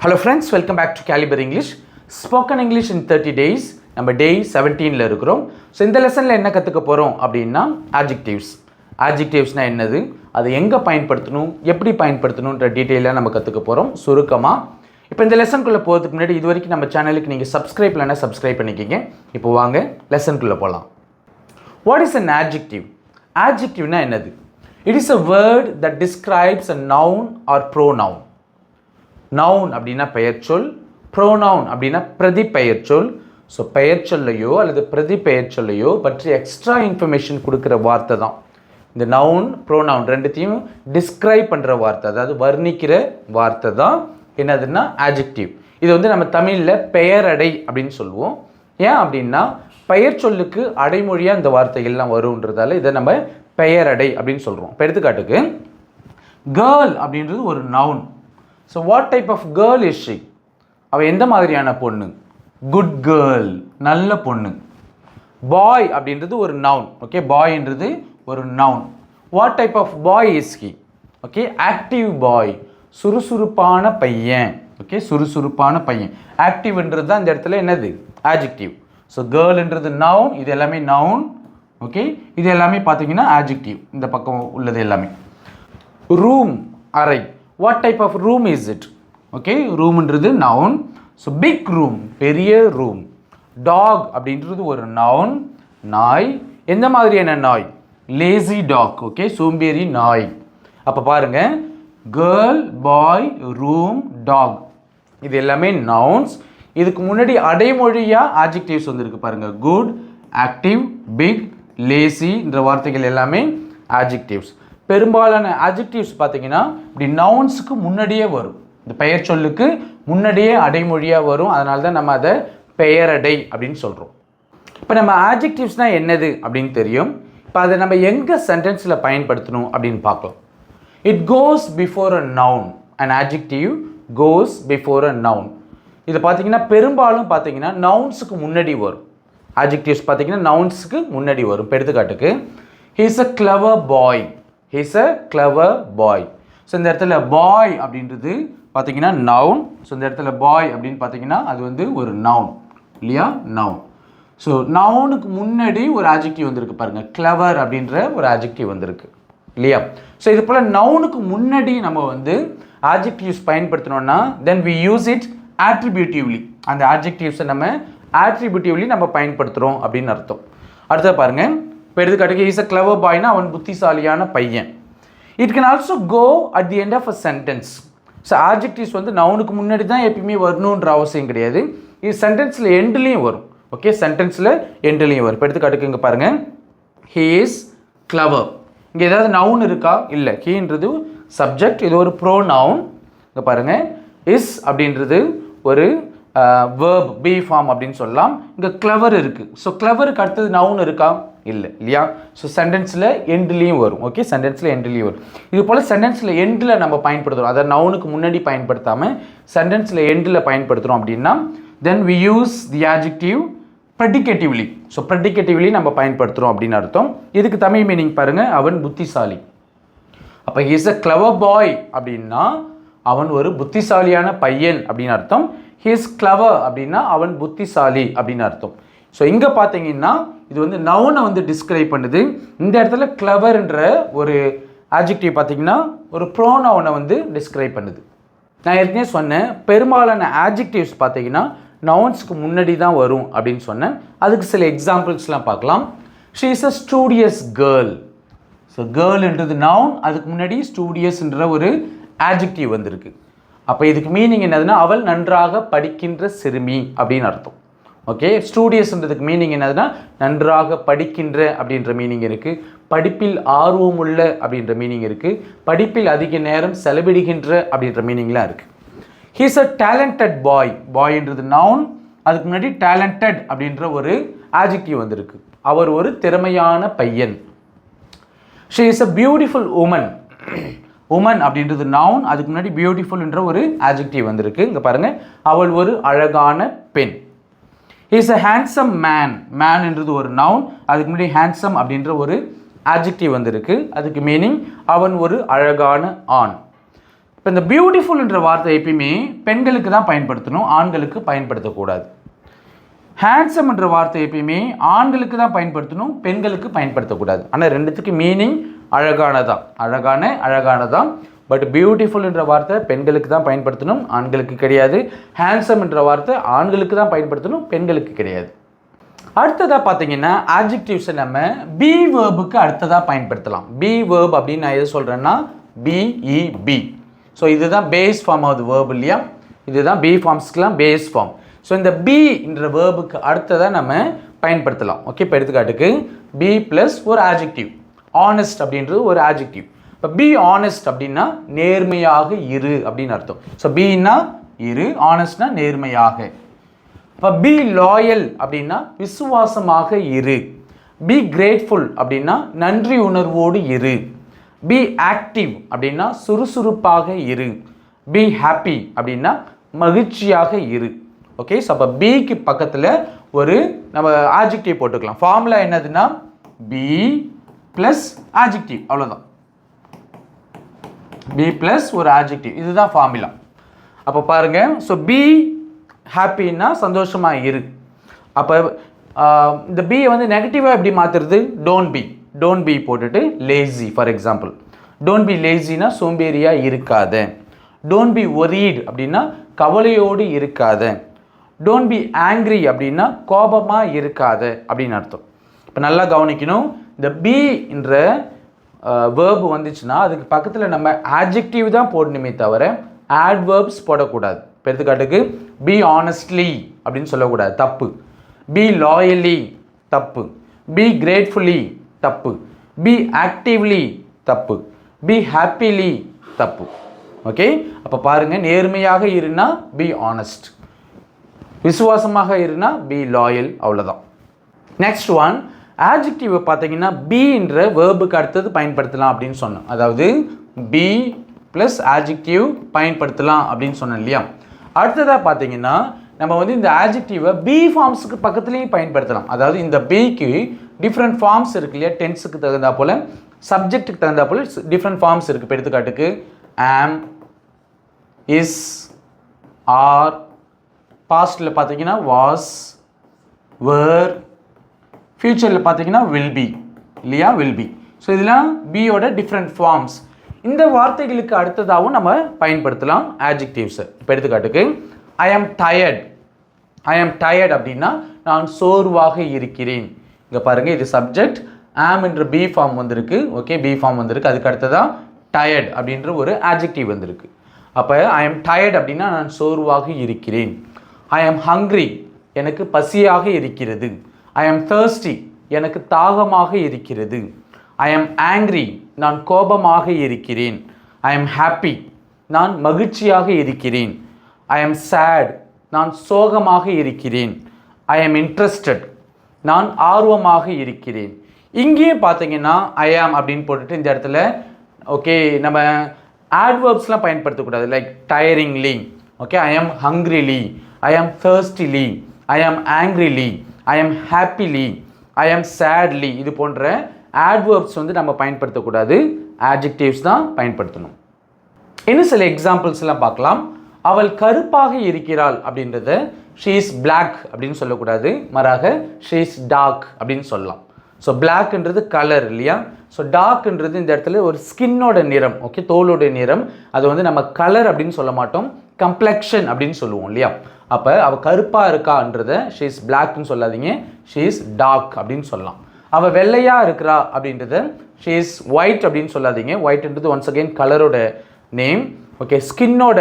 Hello friends, welcome back to Caliber English. Spoken English in 30 days. நம்ம டே 17ல இருக்கிறோம். So இந்த லெசனில் என்ன கற்றுக்க போகிறோம் அப்படின்னா adjectives. Adjectivesனால் என்னது, அதை எங்கே பயன்படுத்தணும், எப்படி பயன்படுத்தணுன்ற டீட்டெயிலாக நம்ம கற்றுக்க போகிறோம் சுருக்கமாக. இப்போ இந்த லெசனுக்குள்ளே போகிறதுக்கு முன்னாடி இது வரைக்கும் நம்ம சேனலுக்கு நீங்கள் சப்ஸ்கிரைப் இல்லைன்னா சப்ஸ்கிரைப் பண்ணிக்கிங்க. இப்போ வாங்க லெசனுக்குள்ளே போகலாம். What is an adjective? Adjectiveனா என்னது? It is a word that describes a noun or pronoun. Noun அப்படின்னா பெயர்ச்சொல், ப்ரோனவுன் அப்படின்னா பிரதி பெயர்ச்சொல். ஸோ பெயர்ச்சொல்லையோ அல்லது பிரதி பெயர்ச்சொல்லையோ பற்றி எக்ஸ்ட்ரா இன்ஃபர்மேஷன் கொடுக்குற வார்த்தை தான் இந்த நவுன் ப்ரோனவுன் ரெண்டுத்தையும் டிஸ்கிரைப் பண்ணுற வார்த்தை, அதாவது வர்ணிக்கிற வார்த்தை தான் என்னதுன்னா ஆட்ஜெக்டிவ். இது வந்து நம்ம தமிழில் பெயரடை அப்படின்னு சொல்லுவோம். ஏன் அப்படின்னா பெயர் சொல்லுக்கு அடைமொழியாக இந்த வார்த்தைகள்லாம் வரும்ன்றதால இதை நம்ம பெயரடை அப்படின்னு சொல்கிறோம். இப்போ எடுத்துக்காட்டுக்கு கேர்ள் அப்படின்றது ஒரு noun. So what type of girl is she? அவள் எந்த மாதிரியான பொண்ணு? குட் கேர்ள், நல்ல பொண்ணு. பாய் அப்படின்றது ஒரு நவுன். ஓகே, பாய்ன்றது ஒரு noun. What type of boy is he? Okay, active boy, சுறுசுறுப்பான பையன். ஓகே, சுறுசுறுப்பான பையன். ஆக்டிவ்ன்றது தான் இந்த இடத்துல என்னது? ஆட்ஜெக்டிவ். ஸோ கேர்ள்ன்றது நவுன், இது எல்லாமே நவுன். ஓகே, இது எல்லாமே பார்த்தீங்கன்னா ஆட்ஜெக்டிவ். இந்த பக்கம் உள்ளது எல்லாமே. ரூம், அறை. What type of room is it? Okay, roomன்றது noun. So big room, பெரிய room. Dog அப்படின்றது ஒரு noun. நாய். எந்த மாதிரியான நாய்? Lazy dog. Okay, சோம்பேறி நாய். அப்போ பாருங்க, girl, boy, room, dog. இது எல்லாமே nouns. இதுக்கு முன்னாடி அடைமொழியாக adjectives வந்துருக்கு பாருங்க. Good, active, big, lazy என்ற வார்த்தைகள் எல்லாமே adjectives. பெரும்பாலான adjectives பார்த்தீங்கன்னா இப்படி நவுன்ஸுக்கு முன்னாடியே வரும். இந்த பெயர் சொல்லுக்கு முன்னாடியே அடைமொழியாக வரும். அதனால தான் நம்ம அதை பெயரடை அப்படின்னு சொல்கிறோம். இப்போ நம்ம adjectivesனால் என்னது அப்படின்னு தெரியும். இப்போ அதை நம்ம எங்கே சென்டென்ஸில் பயன்படுத்தணும் அப்படின்னு பார்க்கலாம். It goes before a noun. An adjective cos before a noun. இது பார்த்தீங்கன்னா பெரும்பாலும் பார்த்தீங்கன்னா நவுன்ஸுக்கு முன்னாடி வரும். adjectives பார்த்தீங்கன்னா நவுன்ஸுக்கு முன்னாடி வரும். இப்போ எடுத்துக்காட்டுக்கு he is a clever boy. He's a clever boy. So இந்த இடத்துல பாய் அப்படின்றது பார்த்தீங்கன்னா நவுன். ஸோ இந்த இடத்துல பாய் அப்படின்னு பார்த்தீங்கன்னா அது வந்து ஒரு நவுன் இல்லையா? நவுன். ஸோ நவுனுக்கு முன்னாடி ஒரு ஆட்ஜெக்டிவ் வந்திருக்கு பாருங்கள். கிளவர் அப்படின்ற ஒரு ஆட்ஜெக்டிவ் வந்திருக்கு இல்லையா? ஸோ இது போல் நவுனுக்கு முன்னாடி நம்ம வந்து ஆட்ஜெக்டிவ்ஸ் பயன்படுத்தினோம்னா தென் வி யூஸ் இட் ஆட்ரிபியூட்டிவ்லி. அந்த ஆட்ஜெக்டிவ்ஸை நம்ம ஆட்ரிபியூட்டிவ்லி நம்ம பயன்படுத்துகிறோம் அப்படின்னு அர்த்தம். அடுத்தது பாருங்கள். இப்போ எடுத்துக்காட்டுக்கு இஸ் அ கிளவர் பாய்னா அவன் புத்திசாலியான பையன். It can also go at the end of a sentence. So adjectives வந்து நவுனுக்கு முன்னாடி தான் எப்பயுமே வரணுன்ற அவசியம் கிடையாது. இது சென்டென்ஸில் எண்ட்லேயும் வரும். ஓகே, சென்டென்ஸில் எண்ட்லேயும் வரும். இப்போ எடுத்துக்காட்டுக்கு இங்கே பாருங்கள், ஹீ இஸ் கிளவர். இங்கே ஏதாவது நவுன் இருக்கா? இல்லை. ஹீன்றது சப்ஜெக்ட், இது ஒரு ப்ரோ நவுன். இங்கே பாருங்கள், இஸ் அப்படின்றது ஒரு வேர்ப், பி ஃபார்ம் அப்படின்னு சொல்லலாம். இங்கே கிளவர் இருக்குது. ஸோ கிளவருக்கு அடுத்தது நவுன் இருக்கா? இல்லை இல்லையா? ஸோ சென்டென்ஸில் எண்ட்லேயும் வரும். ஓகே, சென்டென்ஸில் எண்ட்லேயும் வரும். இது போல் சென்டென்ஸில் எண்டில் நம்ம பயன்படுத்துகிறோம். அதை நவுனுக்கு முன்னாடி பயன்படுத்தாமல் சென்டென்ஸில் எண்டில் பயன்படுத்துகிறோம் அப்படின்னா then we use the adjective predicatively. So predicatively நம்ம பயன்படுத்துகிறோம் அப்படின்னு அர்த்தம். இதுக்கு தமிழ் மீனிங் பாருங்கள், அவன் புத்திசாலி. அப்போ இஸ் அ கிளவர் பாய் அப்படின்னா அவன் ஒரு புத்திசாலியான பையன் அப்படின்னு அர்த்தம். ஹி இஸ் கிளவர் அப்படின்னா அவன் புத்திசாலி அப்படின்னு அர்த்தம். ஸோ இங்கே பார்த்தீங்கன்னா இது வந்து நவுனை வந்து டிஸ்கிரைப் பண்ணுது. இந்த இடத்துல கிளவர்ன்ற ஒரு ஆட்ஜெக்டிவ் பார்த்தீங்கன்னா ஒரு ப்ரோனவுனை வந்து டிஸ்கிரைப் பண்ணுது. நான் ஏற்கனவே சொன்னேன், பெரும்பாலான ஆட்ஜெக்டிவ்ஸ் பார்த்தீங்கன்னா நவுன்ஸுக்கு முன்னாடி தான் வரும் அப்படின்னு சொன்னேன். அதுக்கு சில எக்ஸாம்பிள்ஸ்லாம் பார்க்கலாம். She is a studious girl. So கேர்ள்ன்றது நவுன், அதுக்கு முன்னாடி ஸ்டூடியஸ்ன்ற ஒரு ஆட்ஜெக்டிவ் வந்திருக்கு. அப்போ இதுக்கு மீனிங் என்னதுன்னா அவள் நன்றாக படிக்கின்ற சிறுமி அப்படின்னு அர்த்தம். ஓகே, ஸ்டூடியஸ்ன்றதுக்கு மீனிங் என்னதுன்னா நன்றாக படிக்கின்ற அப்படின்ற மீனிங் இருக்குது. படிப்பில் ஆர்வமுள்ள அப்படின்ற மீனிங் இருக்குது. படிப்பில் அதிக நேரம் செலவிடுகின்ற அப்படின்ற மீனிங்லாம் இருக்குது. He is a talented boy. பாய்ன்றது நவுன், அதுக்கு முன்னாடி டேலண்டட் அப்படின்ற ஒரு ஆட்ஜெக்டிவ் வந்திருக்கு. அவர் ஒரு திறமையான பையன். She is a beautiful woman. Woman அப்படின்றது நவுன், அதுக்கு முன்னாடி பியூட்டிஃபுல்ன்ற ஒரு ஆட்ஜெக்டிவ் வந்திருக்கு. இங்கே பாருங்கள், அவள் ஒரு அழகான பெண். Is a handsome man. மேன்ன்றது ஒரு நவுன், அதுக்கு முன்னாடி ஹேண்ட்ஸம் அப்படின்ற ஒரு ஆட்ஜெக்டிவ் வந்திருக்கு. அதுக்கு மீனிங் அவன் ஒரு அழகான ஆண். இப்போ இந்த பியூட்டிஃபுல்ன்ற வார்த்தை எப்பயுமே பெண்களுக்கு தான் பயன்படுத்தணும், ஆண்களுக்கு பயன்படுத்தக்கூடாது. ஹேண்ட்ஸம் என்ற வார்த்தை எப்பயுமே ஆண்களுக்கு தான் பயன்படுத்தணும், பெண்களுக்கு பயன்படுத்தக்கூடாது. ஆனால் ரெண்டுத்துக்கு மீனிங் அழகானதான். பட் பியூட்டிஃபுல் என்ற வார்த்தை பெண்களுக்கு தான் பயன்படுத்தணும், ஆண்களுக்கு கிடையாது. ஹேண்ட்ஸம் என்ற வார்த்தை ஆண்களுக்கு தான் பயன்படுத்தணும், பெண்களுக்கு கிடையாது. அடுத்ததாக பார்த்தீங்கன்னா ஆட்ஜெக்டிவ்ஸை நம்ம பி வேர்புக்கு அடுத்ததாக பயன்படுத்தலாம். பி வேர்ப் அப்படின்னு நான் எது சொல்கிறேன்னா பிஇபி. ஸோ இதுதான் பேஸ் ஃபார்ம் ஆஃப் வேர்ப் இல்லையா, இதுதான் பி ஃபார்ம்ஸ்க்குலாம் பேஸ் ஃபார்ம். ஸோ இந்த பி என்ற வேர்புக்கு அடுத்ததாக நம்ம பயன்படுத்தலாம். ஓகே, இப்போ எடுத்துக்காட்டுக்கு பி ப்ளஸ் ஒரு ஆட்ஜெக்டிவ், ஆனஸ்ட் அப்படின்றது ஒரு ஆட்ஜெக்டிவ். இப்போ பி ஆனஸ்ட் அப்படின்னா நேர்மையாக இரு அப்படின்னு அர்த்தம். ஸோ பின்னா இரு, ஆனஸ்ட்னா நேர்மையாக. இப்போ பி லாயல் அப்படின்னா விசுவாசமாக இரு. பி கிரேட்ஃபுல் அப்படின்னா நன்றி உணர்வோடு இரு. பி ஆக்டிவ் அப்படின்னா சுறுசுறுப்பாக இரு. பி ஹாப்பி அப்படின்னா மகிழ்ச்சியாக இரு. ஓகே, ஸோ அப்போ பிக்கு பக்கத்தில் ஒரு நம்ம ஆட்ஜெக்டிவ் போட்டுக்கலாம். ஃபார்முலா என்னதுன்னா பி ப்ளஸ் ஆட்ஜெக்டிவ், அவ்வளோதான். பி ப்ளஸ் ஒரு ஆட்ஜெக்டிவ், இதுதான் ஃபார்முலா. அப்போ பாருங்கள், ஸோ பி ஹாப்பின்னா சந்தோஷமாக இரு. அப்போ இந்த பியை வந்து நெகட்டிவாக எப்படி மாற்றுறது? டோன்ட் பி போட்டுட்டு lazy. For example don't be லேசினா சோம்பேறியாக இருக்காத. டோன்ட் பி ஒரீட் அப்படின்னா கவலையோடு இருக்காத. டோன்ட் பி ஆங்க்ரி அப்படின்னா கோபமாக இருக்காத அப்படின்னு அர்த்தம். இப்போ நல்லா கவனிக்கணும், இந்த பி என்ற வேர்பு வந்துச்சுன்னா அதுக்கு பக்கத்தில் நம்ம ஆட்ஜெக்டிவ் தான் போடணுமே தவிர ஆட்வர்ப்ஸ் போடக்கூடாது. இப்போ எடுத்துக்காட்டுக்கு பி ஆனஸ்ட்லி அப்படின்னு சொல்லக்கூடாது, தப்பு. பி லாயலி, தப்பு. பி கிரேட்ஃபுல்லி, தப்பு. பி ஆக்டிவ்லி, தப்பு. பி ஹாப்பிலி, தப்பு. ஓகே, அப்போ பாருங்கள், நேர்மையாக இருனா பி ஆனஸ்ட், விசுவாசமாக இருனா பி லாயல், அவ்வளோதான். நெக்ஸ்ட் ஒன், ஆட்ஜெக்டிவ் பார்த்தீங்கன்னா பின்ற வேர்புக்கு அடுத்தது பயன்படுத்தலாம் அப்படின்னு சொன்னோம். அதாவது பி ப்ளஸ் ஆட்ஜெக்டிவ் பயன்படுத்தலாம் அப்படின்னு சொன்னோம் இல்லையா. அடுத்ததாக பார்த்தீங்கன்னா நம்ம வந்து இந்த ஆட்ஜெக்டிவை பி ஃபார்ம்ஸுக்கு பக்கத்துலேயும் பயன்படுத்தலாம். அதாவது இந்த பிக்கு டிஃப்ரெண்ட் ஃபார்ம்ஸ் இருக்கு இல்லையா, டென்ஸுக்கு தகுந்தா போல், சப்ஜெக்ட்டுக்கு தகுந்தா போல் டிஃப்ரெண்ட் ஃபார்ம்ஸ் இருக்குது. இப்போ எடுத்துக்காட்டுக்கு ஆம், இஸ், ஆர், பாஸ்டில் பார்த்தீங்கன்னா வாஸ், வேர், ஃபியூச்சரில் பார்த்தீங்கன்னா வில் பி இல்லையா, வில் பி. ஸோ இதெல்லாம் பியோட டிஃப்ரெண்ட் ஃபார்ம்ஸ். இந்த வார்த்தைகளுக்கு அடுத்ததாகவும் நம்ம பயன்படுத்தலாம் ஆட்ஜெக்டிவ்ஸை. இப்போ எடுத்துக்காட்டுக்கு ஐ ஆம் டயர்ட் அப்படின்னா நான் சோர்வாக இருக்கிறேன். இங்கே பாருங்கள், இது சப்ஜெக்ட், ஆம் என்ற பி ஃபார்ம் வந்திருக்கு. ஓகே, பி ஃபார்ம் வந்திருக்கு. அதுக்கு அடுத்ததான் டயர்ட் அப்படின்ற ஒரு ஆட்ஜெக்டிவ் வந்திருக்கு. அப்போ ஐ ஆம் டயர்ட் அப்படின்னா நான் சோர்வாக இருக்கிறேன். ஐ ஆம் ஹங்க்ரி, எனக்கு பசியாக இருக்கிறது. ஐ ஆம் thirsty, எனக்கு தாகமாக இருக்கிறது. ஐ ஆம் ஆங்க்ரி, நான் கோபமாக இருக்கிறேன். ஐ ஆம் ஹாப்பி, நான் மகிழ்ச்சியாக இருக்கிறேன். ஐ ஆம் சேட், நான் சோகமாக இருக்கிறேன். ஐ ஆம் இன்ட்ரெஸ்டட், நான் ஆர்வமாக இருக்கிறேன். இங்கேயே பார்த்தீங்கன்னா ஐ ஆம் அப்படின்னு போட்டுட்டு இந்த இடத்துல ஓகே நம்ம ஆட்வர்ப்ஸ்லாம் பயன்படுத்தக்கூடாது. லைக் டயரிங்லி, ஓகே, ஐ ஆம் ஹங்க்ரிலி, ஐ ஆம் thirstyலி, ஐ ஆம் ஆங்க்ரிலி, ஐ ஆம் ஹாப்பிலி, ஐ ஆம் சேட்லி, இது போன்ற ஆட்வர்ப்ஸ் வந்து நம்ம பயன்படுத்தக்கூடாது, ஆட்ஜெக்டிவ்ஸ் தான் பயன்படுத்தணும். இன்னும் சில எக்ஸாம்பிள்ஸ்லாம் பார்க்கலாம். அவள் கருப்பாக இருக்கிறாள் அப்படின்றத ஷீ இஸ் பிளாக் அப்படின்னு சொல்லக்கூடாது, மாறாக ஷீ இஸ் டார்க் அப்படின்னு சொல்லலாம். ஸோ பிளாக்ன்றது கலர் இல்லையா. ஸோ டார்க்ன்றது இந்த இடத்துல ஒரு ஸ்கின்னோட நிறம், ஓகே, தோலோட நிறம். அது வந்து நம்ம கலர் அப்படின்னு சொல்ல மாட்டோம், கம்ப்ளெக்ஷன் அப்படின்னு சொல்லுவோம் இல்லையா. அப்போ அவள் கருப்பாக இருக்கான்றத ஷீ இஸ் பிளாக்னு சொல்லாதீங்க, ஷீ இஸ் டார்க் அப்படின்னு சொல்லலாம். அவள் வெள்ளையாக இருக்கிறா அப்படின்றத ஷீ இஸ் ஒயிட் அப்படின்னு சொல்லாதீங்க. ஒயிட்ன்றது ஒன்ஸ் அகெயின் கலரோட நேம். ஓகே, ஸ்கின்னோட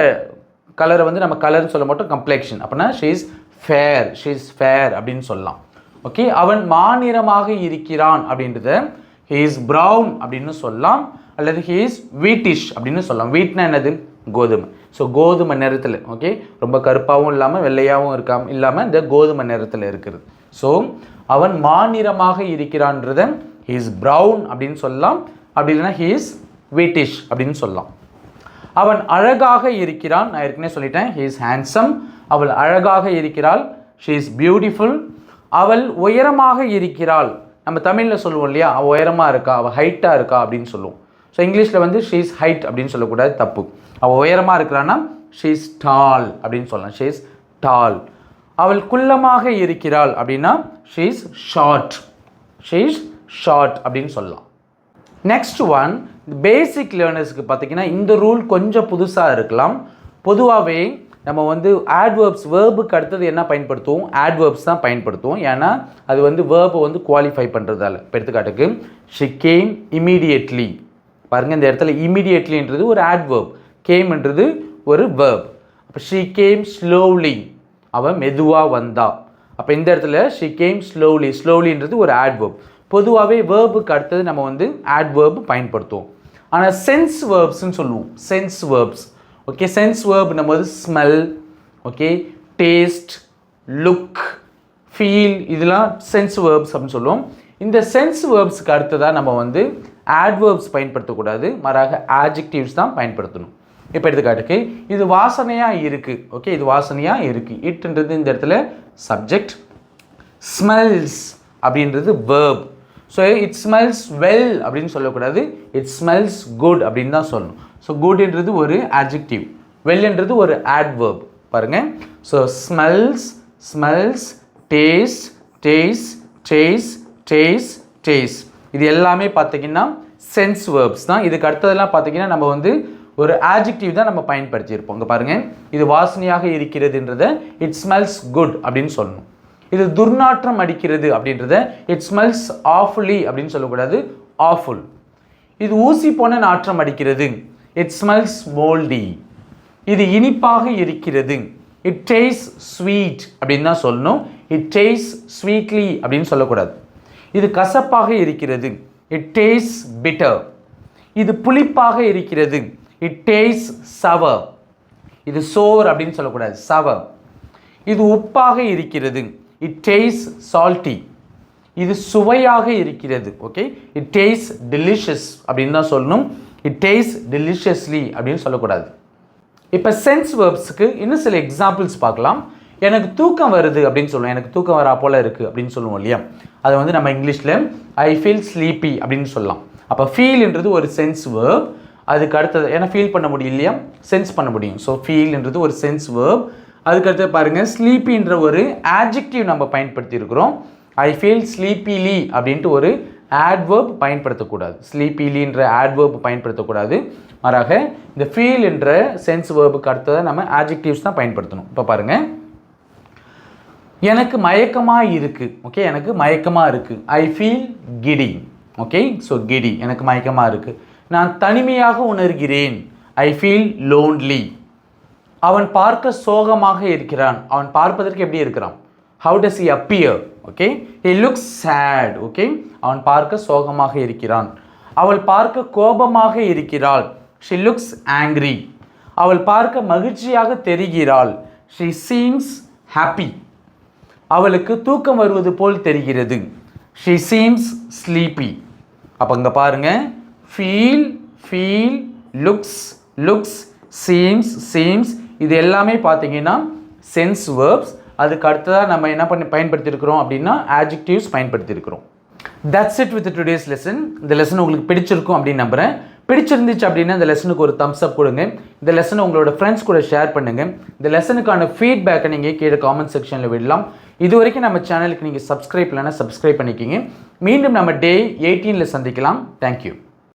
கலரை வந்து நம்ம கலர்னு சொல்ல மாட்டோம், கம்ப்ளெக்ஷன். அப்படின்னா ஷீ இஸ் ஃபேர் அப்படின்னு சொல்லலாம். ஓகே, அவன் மாநிறமாக இருக்கிறான் அப்படின்றத ஹீ இஸ் ப்ரௌன் அப்படின்னு சொல்லலாம், அல்லது ஹீ இஸ் வீட்டிஷ் அப்படின்னு சொல்லலாம். வீட்னா என்னது? கோதுமை. ஸோ கோதுமை நிறத்தில், ஓகே, ரொம்ப கருப்பாகவும் இல்லாமல் வெள்ளையாகவும் இல்லாமல் இந்த கோதுமை நிறத்தில் இருக்கிறது. ஸோ அவன் மாநிறமாக இருக்கிறான்றத ஹீ இஸ் ப்ரௌன் அப்படின்னு சொல்லலாம், அப்படி இல்லைன்னா ஹீ இஸ் வீட்டிஷ் அப்படின்னு சொல்லலாம். அவன் அழகாக இருக்கிறான், நான் ஏற்கனவே சொல்லிட்டேன், ஹீ இஸ் ஹேண்ட்ஸம். அவள் அழகாக இருக்கிறாள், ஷீ இஸ் பியூட்டிஃபுல். அவள் உயரமாக இருக்கிறாள், நம்ம தமிழில் சொல்லுவோம் இல்லையா, அவள் உயரமாக இருக்கா, அவள் ஹைட்டாக இருக்கா அப்படின்னு சொல்லுவோம். ஸோ இங்கிலீஷில் வந்து ஷீ இஸ் ஹைட் அப்படின்னு சொல்லக்கூடாது, தப்பு. அவள் உயரமாக இருக்கிறான்னா she is tall அப்படின்னு சொல்லலாம். she is tall. அவள் குள்ளமாக இருக்கிறாள் அப்படின்னா she is short. she is short அப்படின்னு சொல்லலாம். நெக்ஸ்ட் ஒன், பேசிக் லேர்னர்ஸ்க்கு பார்த்தீங்கன்னா இந்த ரூல் கொஞ்சம் புதுசாக இருக்கலாம். பொதுவாகவே நம்ம வந்து ஆட்வர்ப்ஸ் வேர்புக்கு அடுத்தது என்ன பயன்படுத்துவோம், ஆட்வர்ப்ஸ் தான் பயன்படுத்துவோம். ஏன்னா அது வந்து வேர்பை வந்து குவாலிஃபை பண்ணுறதால. இப்போ எடுத்துக்காட்டுக்கு she came immediately. பாருங்கள், இந்த இடத்துல இமீடியட்லின்றது ஒரு ஆட்வர்ப், கேம்ன்றது ஒரு வேர்ப். அப்போ she came slowly, அவன் மெதுவாக வந்தா. அப்போ இந்த இடத்துல she came slowly, ஸ்லோலின்றது ஒரு ஆட்வர்ப். பொதுவாகவே வேர்புக்கு அடுத்தது நம்ம வந்து ஆட்வர்ப் பயன்படுத்துவோம். ஆனால் சென்ஸ் வேர்ப்ஸ்ன்னு சொல்லுவோம். Sense verbs, okay. Sense verb நம்ம வந்து smell, okay, taste, look, feel, இதெல்லாம் சென்ஸ் வேர்ப்ஸ் அப்படின்னு சொல்லுவோம். இந்த சென்ஸ் வேர்ப்ஸ்க்கு அடுத்ததாக நம்ம வந்து ஆட்வர்ப்ஸ் பயன்படுத்தக்கூடாது, மாறாக ஆட்ஜெக்டிவ்ஸ் தான் பயன்படுத்தணும். இப்போ எடுத்துக்காட்டுக்கு இது வாசனையாக இருக்குது, ஓகே, இது வாசனையாக இருக்குது. இட்ன்றது இந்த இடத்துல சப்ஜெக்ட், ஸ்மெல்ஸ் அப்படின்றது verb. So it smells well அப்படின்னு சொல்லக்கூடாது, இட் ஸ்மெல்ஸ் குட் அப்படின்னு தான் சொல்லணும். ஸோ குட்ன்றது ஒரு ஆட்ஜெக்டிவ், வெல்ன்றது ஒரு ஆட்வர்ப். பாருங்கள், so smells, smells, taste, taste, taste, taste, taste, இது எல்லாமே பார்த்தீங்கன்னா சென்ஸ் வேர்ப்ஸ் தான். இதுக்கு அடுத்ததெல்லாம் பார்த்தீங்கன்னா நம்ம வந்து ஒரு ஆட்ஜெக்டிவ் தான் நம்ம பயன்படுத்தியிருப்போம். இங்கே பாருங்கள், இது வாசனையாக இருக்கிறதுன்றத இட் ஸ்மெல்ஸ் குட் அப்படின்னு சொல்லணும். இது துர்நாற்றம் அடிக்கிறது அப்படின்றத இட் ஸ்மெல்ஸ் ஆஃபுல்லி அப்படின்னு சொல்லக்கூடாது, ஆஃபுல். இது ஊசி போன நாற்றம் அடிக்கிறது, இட் ஸ்மெல்ஸ் மோல்டி. இது இனிப்பாக இருக்கிறது, இட் டேஸ்ட் ஸ்வீட் அப்படின்னு தான் சொல்லணும், இட் டேஸ்ட் ஸ்வீட்லி அப்படின்னு சொல்லக்கூடாது. இது கசப்பாக இருக்கிறது, இட் டேஸ்ட் பிட்டர். இது புளிப்பாக இருக்கிறது, இட் டேஸ்ட் சவர். இது சோர் அப்படின்னு சொல்லக்கூடாது, சவர். இது உப்பாக இருக்கிறது, இட் டேஸ்ட் சால்ட்டி. இது சுவையாக இருக்கிறது, ஓகே, இட் டேஸ்ட் டெலிஷியஸ் அப்படின்னு தான் சொல்லணும், இட் டேஸ்ட் டெலிஷியஸ்லி அப்படின்னு சொல்லக்கூடாது. இப்போ சென்ஸ் வேர்ப்ஸுக்கு இன்னும் சில எக்ஸாம்பிள்ஸ் பார்க்கலாம். எனக்கு தூக்கம் வருது அப்படின்னு சொல்லுவோம், எனக்கு தூக்கம் வரா போல் இருக்குது அப்படின்னு சொல்லுவோம் இல்லையா. அதை வந்து நம்ம இங்கிலீஷில் ஐ ஃபீல் ஸ்லீப்பி அப்படின்னு சொல்லலாம். அப்போ ஃபீல்ன்றது ஒரு சென்ஸ் வேர்ப். அதுக்கு அடுத்தது ஏன்னா ஃபீல் பண்ண முடியும் இல்லையா, சென்ஸ் பண்ண முடியும். ஸோ ஃபீல்ன்றது ஒரு சென்ஸ் வேர்ப். அதுக்கடுத்து பாருங்கள், ஸ்லீப்பின்ற ஒரு ஆட்ஜெக்டிவ் நம்ம பயன்படுத்தி இருக்கிறோம். ஐ ஃபீல் ஸ்லீப்பிலி அப்படின்ட்டு ஒரு ஆட்வர்ப் பயன்படுத்தக்கூடாது, ஸ்லீப்பிலின்ற ஆட்வர்ப் பயன்படுத்தக்கூடாது. மாறாக இந்த ஃபீல் என்ற சென்ஸ் வேர்புக்கு அடுத்ததாக நம்ம ஆட்ஜெக்டிவ்ஸ் தான் பயன்படுத்தணும். இப்போ பாருங்கள், எனக்கு மயக்கமாக இருக்குது, ஓகே, எனக்கு மயக்கமாக இருக்குது, ஐ ஃபீல் கிடி, ஓகே. ஸோ கிடி, எனக்கு மயக்கமாக இருக்குது. நான் தனிமையாக உணர்கிறேன், ஐ ஃபீல் லோன்லி. அவன் பார்க்க சோகமாக இருக்கிறான், அவன் பார்ப்பதற்கு எப்படி இருக்கிறான், how does he appear, okay, he looks sad, okay, அவன் பார்க்க சோகமாக இருக்கிறான். அவள் பார்க்க கோபமாக இருக்கிறாள், she looks angry. அவள் பார்க்க மகிழ்ச்சியாக தெரிகிறாள், she seems happy. அவளுக்கு தூக்கம் வருவது போல் தெரிகிறது, she seems sleepy. அப்போ இங்கே பாருங்கள், feel, feel, looks, looks, seems, இது எல்லாமே பார்த்தீங்கன்னா சென்ஸ் வேர்ப்ஸ். அதுக்கு அடுத்ததாக நம்ம என்ன பயன்படுத்தியிருக்கிறோம் அப்படின்னா ஆட்ஜெக்டிவ்ஸ் பயன்படுத்தியிருக்கிறோம். That's it with today's lesson. இந்த லெசன் உங்களுக்கு பிடிச்சிருக்கும் அப்படின்னு நம்புகிறேன். பிடிச்சிருந்துச்சு அப்படின்னா இந்த லெசனுக்கு ஒரு தம்ஸ் அப் கொடுங்க. இந்த லெசனை உங்களோட ஃப்ரெண்ட்ஸ் கூட ஷேர் பண்ணுங்கள். இந்த லெசனுக்கான ஃபீட்பேக்கை நீங்கள் கீழே காமெண்ட் செக்ஷனில் விடலாம். இது வரைக்கும் நம்ம சேனலுக்கு நீங்கள் சப்ஸ்கிரைப் இல்லைன்னா சப்ஸ்கிரைப் பண்ணிக்கிங்க. மீண்டும் நம்ம டே 18 சந்திக்கலாம். தேங்க்யூ.